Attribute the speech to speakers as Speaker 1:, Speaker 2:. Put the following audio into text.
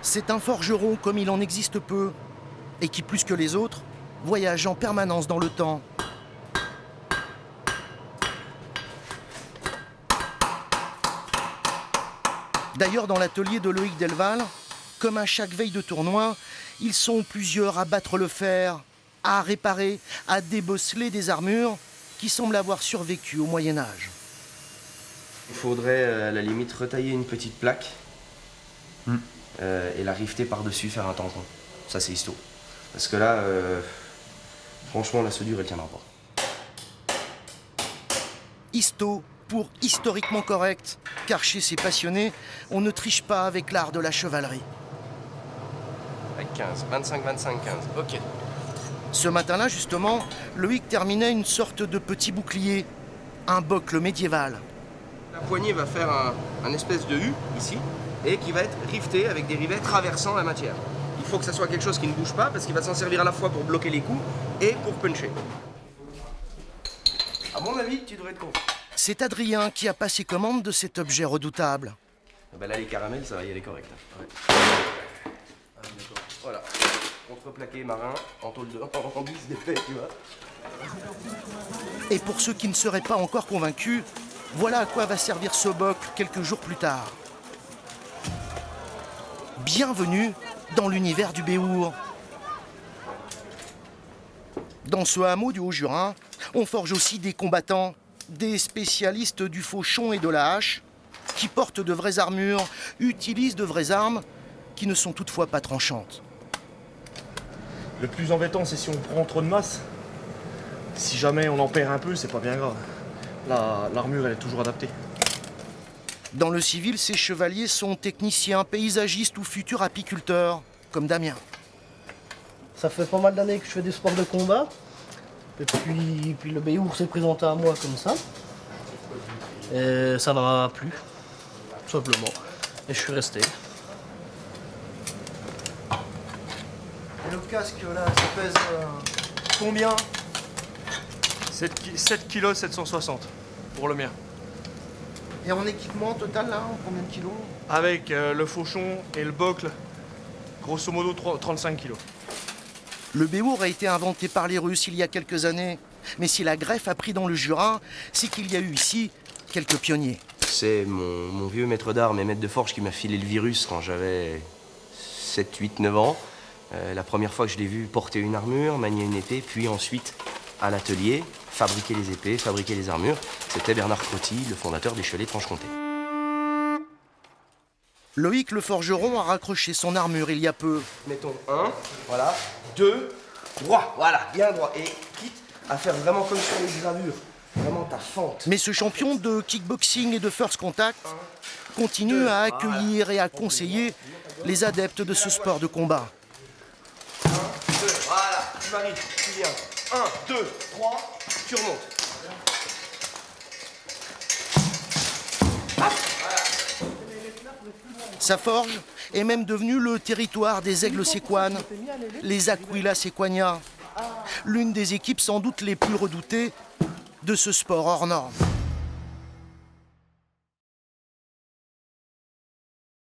Speaker 1: C'est un forgeron comme il en existe peu, et qui, plus que les autres, voyage en permanence dans le temps. D'ailleurs, dans l'atelier de Loïc Delval, comme à chaque veille de tournoi, ils sont plusieurs à battre le fer, à réparer, à débosseler des armures qui semblent avoir survécu au Moyen-Âge.
Speaker 2: Il faudrait à la limite retailler une petite plaque et la rifter par-dessus, faire un tampon. Ça c'est histo. Parce que là, franchement, la soudure elle tiendra pas.
Speaker 1: Histo pour historiquement correct, car chez ces passionnés, on ne triche pas avec l'art de la chevalerie.
Speaker 2: Avec 15, 25, 25, 15, ok.
Speaker 1: Ce matin-là, justement, Loïc terminait une sorte de petit bouclier, un bocle médiéval.
Speaker 2: La poignée va faire un espèce de U, ici, et qui va être rifté avec des rivets traversant la matière. Il faut que ça soit quelque chose qui ne bouge pas, parce qu'il va s'en servir à la fois pour bloquer les coups et pour puncher. À mon avis, tu devrais être content.
Speaker 1: C'est Adrien qui a passé commande de cet objet redoutable.
Speaker 2: Ben là, les caramels, ça va y aller correct. Ouais. Voilà. Contreplaqué marin, en tôle de en 10 d'épais, tu vois.
Speaker 1: Et pour ceux qui ne seraient pas encore convaincus, voilà à quoi va servir ce bocle quelques jours plus tard. Bienvenue dans l'univers du Béour. Dans ce hameau du Haut-Jura, on forge aussi des combattants, des spécialistes du fauchon et de la hache, qui portent de vraies armures, utilisent de vraies armes, qui ne sont toutefois pas tranchantes.
Speaker 3: Le plus embêtant, c'est si on prend trop de masse. Si jamais on en perd un peu, c'est pas bien grave. L'armure, elle est toujours adaptée.
Speaker 1: Dans le civil, ces chevaliers sont techniciens, paysagistes ou futurs apiculteurs, comme Damien.
Speaker 4: Ça fait pas mal d'années que je fais des sports de combat. Et puis le Béour s'est présenté à moi comme ça. Et ça m'a plu, tout simplement. Et je suis resté. Et le casque là, ça pèse combien?
Speaker 3: 7 kg 760 pour le mien.
Speaker 1: Et en équipement total, là, combien de kilos?
Speaker 3: Avec le fauchon et le bocle, grosso modo 35 kg.
Speaker 1: Le Béour a été inventé par les Russes il y a quelques années. Mais si la greffe a pris dans le Jura, c'est qu'il y a eu ici quelques pionniers.
Speaker 2: C'est mon vieux maître d'armes et maître de forge qui m'a filé le virus quand j'avais 7, 8, 9 ans. La première fois que je l'ai vu porter une armure, manier une épée, puis ensuite à l'atelier, fabriquer les épées, fabriquer les armures, c'était Bernard Crotty, le fondateur des Chelets de Franche-Comté.
Speaker 1: Loïc le forgeron a raccroché son armure il y a peu.
Speaker 2: Mettons 1, voilà, 2, droit, voilà, bien droit. Et quitte à faire vraiment comme sur les gravures, vraiment ta fente.
Speaker 1: Mais ce champion de kickboxing et de first contact continue à accueillir et à conseiller les adeptes de ce sport de combat.
Speaker 2: 1, 2, voilà, tu varies, tu viens. 1, 2, 3, tu remontes.
Speaker 1: Sa forge est même devenue le territoire des aigles séquanes, les Aquila Sequania, l'une des équipes sans doute les plus redoutées de ce sport hors norme.